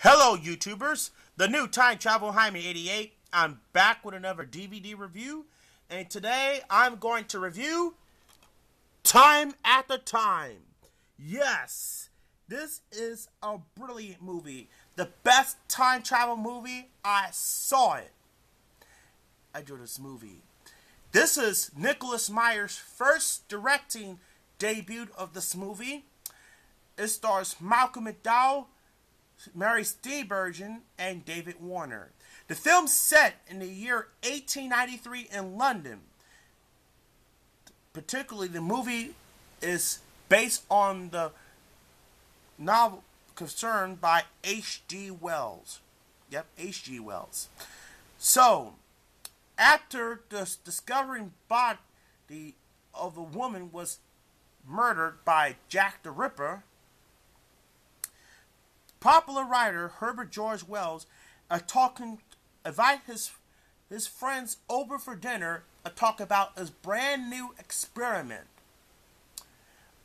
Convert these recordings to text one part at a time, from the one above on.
Hello, YouTubers. The new Time Travel Jaime 88. I'm back with another DVD review, and today I'm going to review Time After Time. Yes, this is a brilliant movie. The best time travel movie. I saw it. I enjoyed this movie. This is Nicholas Meyer's first directing debut of this movie. It stars Malcolm McDowell, Mary Steenburgen, and David Warner. The film's set in the year 1893 in London. Particularly, the movie is based on the novel concerned by H.G. Wells. Yep, H.G. Wells. So, after the discovering body of a woman was murdered by Jack the Ripper, popular writer Herbert George Wells invite his friends over for dinner to talk about his brand new experiment,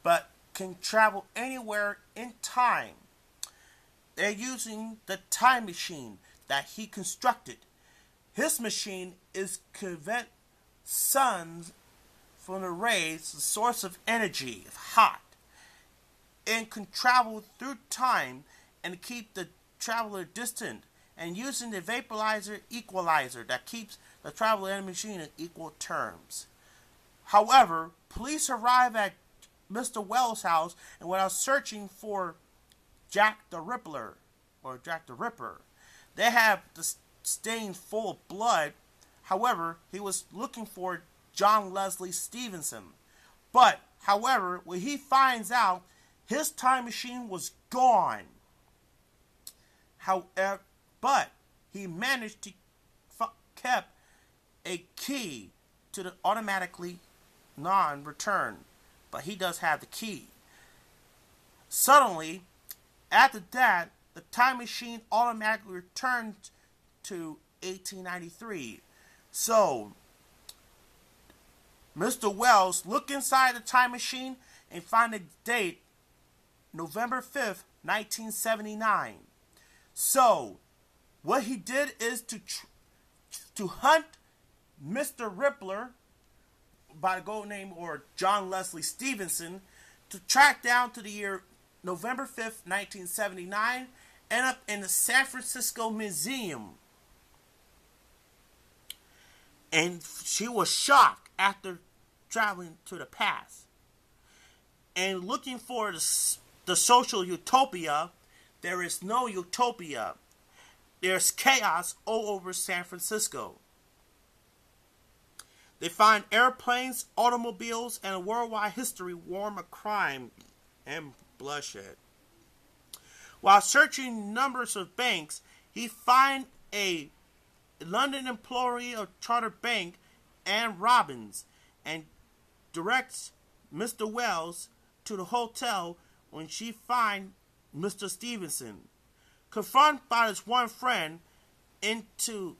but can travel anywhere in time. They're using the time machine that he constructed. His machine is prevent suns from the rays, the source of energy, is hot, and can travel through time and keep the traveler distant, and using the vaporizer equalizer that keeps the traveler and the machine in equal terms. However, police arrive at Mr. Wells' house, and while searching for Jack the Ripper, they have the stain full of blood. However, he was looking for John Leslie Stevenson. But, however, when he finds out, his time machine was gone. However, but he managed to keep a key to the automatically non-return. But he does have the key. Suddenly, after that, the time machine automatically returned to 1893. So, Mr. Wells look inside the time machine and find the date, November 5th, 1979. So, what he did is to hunt Mr. Rippler by the code name or John Leslie Stevenson, to track down to the year November 5th, 1979, end up in the San Francisco Museum. And she was shocked after traveling to the past and looking for the social utopia. There is no utopia. There's chaos all over San Francisco. They find airplanes, automobiles, and a worldwide history warm of crime and bloodshed. While searching numbers of banks, he finds a London employee of Charter Bank, Anne Robbins, and directs Mr. Wells to the hotel when she finds Mr. Stevenson. Confronted by his one friend into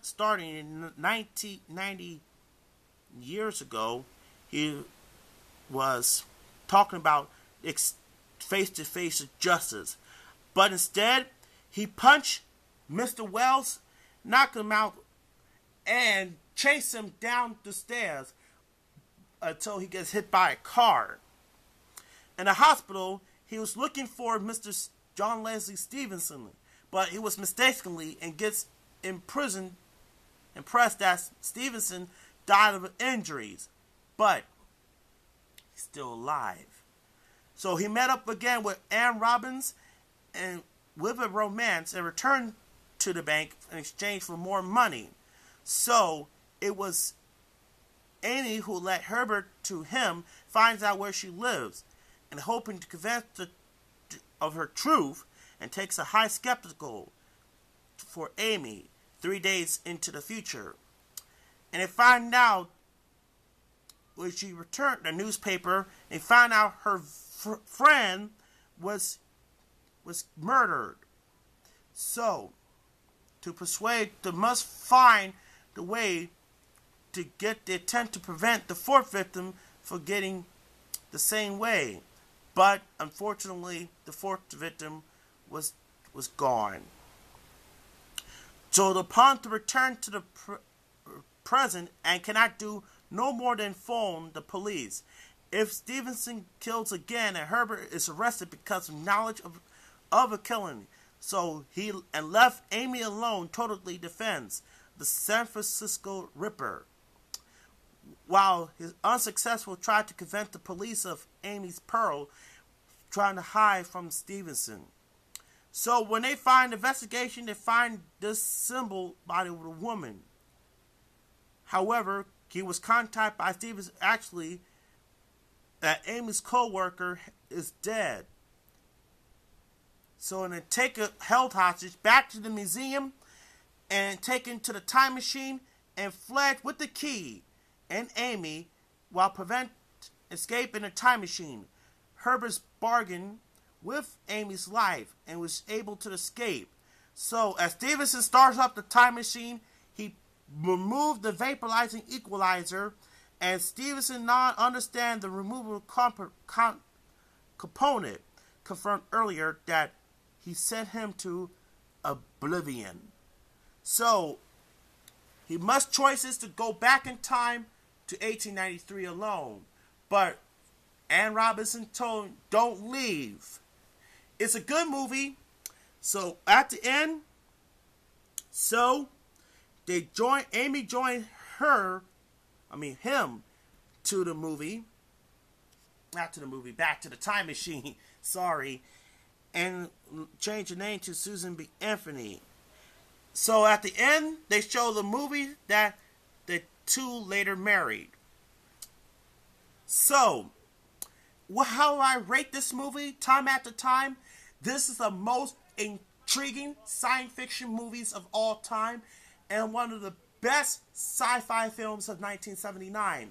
starting in 1990 years ago, he was talking about face-to-face justice. But instead, he punched Mr. Wells, knocked him out, and chased him down the stairs until he gets hit by a car. In the hospital, he was looking for Mr. John Leslie Stevenson, but he was mistakenly and gets imprisoned, impressed that Stevenson died of injuries, but he's still alive. So he met up again with Anne Robbins and with a romance and returned to the bank in exchange for more money. So it was Amy who led Herbert to him, finds out where she lives, and hoping to convince of her truth, and takes a high skeptical for Amy 3 days into the future. And they find out when she returned the newspaper, and found out her friend was murdered. So, to persuade, they must find the way to get the attempt to prevent the fourth victim from getting the same way. But unfortunately, the fourth victim was was gone. So upon to return to the present and cannot do no more than phone the police. If Stevenson kills again and Herbert is arrested because of knowledge of a killing, so he and left Amy alone, totally defends the San Francisco Ripper. While his unsuccessful tried to prevent the police of Amy's Pearl trying to hide from Stevenson. So when they find the investigation, they find this symbol body of a woman. However, he was contacted by Stevenson actually that Amy's co-worker is dead. So they take a held hostage back to the museum and taken to the time machine and fled with the key and Amy while prevent escape in the time machine. Herbert's bargained with Amy's life and was able to escape. So as Stevenson starts up the time machine, he removed the vaporizing equalizer, and Stevenson not understand the removable component confirmed earlier that he sent him to oblivion. So he must choices to go back in time to 1893 alone. But Ann Robinson told him, don't leave. It's a good movie. So at the end, Amy joined him to the movie. Not to the movie, back to the time machine. Sorry. And changed the name to Susan B. Anthony. So at the end, they show the movie that the two later married. So, how I rate this movie, time after time, this is the most intriguing science fiction movies of all time, and one of the best sci-fi films of 1979.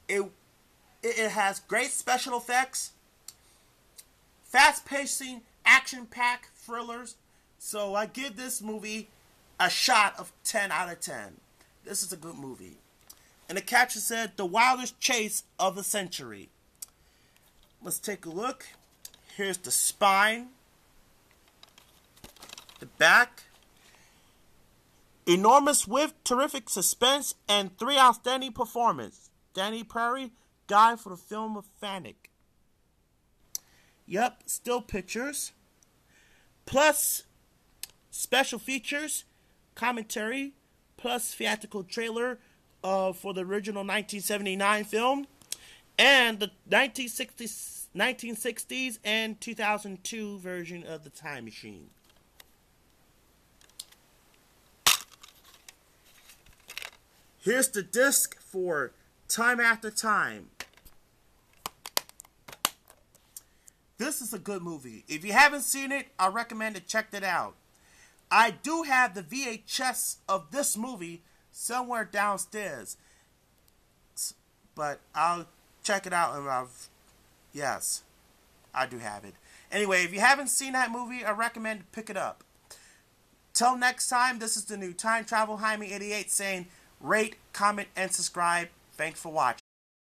It has great special effects, fast-pacing, action-packed thrillers. So I give this movie a shot of 10 out of 10. This is a good movie. And the caption said, the wildest chase of the century. Let's take a look. Here's the spine. The back. Enormous width, terrific suspense, and 3 outstanding performances. Danny Prairie, guy for the film of Fanic. Yep, still pictures. Plus special features, commentary, plus theatrical trailer for the original 1979 film, and the 1960s and 2002 version of the Time Machine. Here's the disc for Time After Time. This is a good movie. If you haven't seen it, I recommend to check it out. I do have the VHS of this movie somewhere downstairs, but I'll check it out. Yes, I do have it. Anyway, if you haven't seen that movie, I recommend to pick it up. Till next time, this is the new Time Travel Jaime 88 saying rate, comment, and subscribe. Thanks for watching.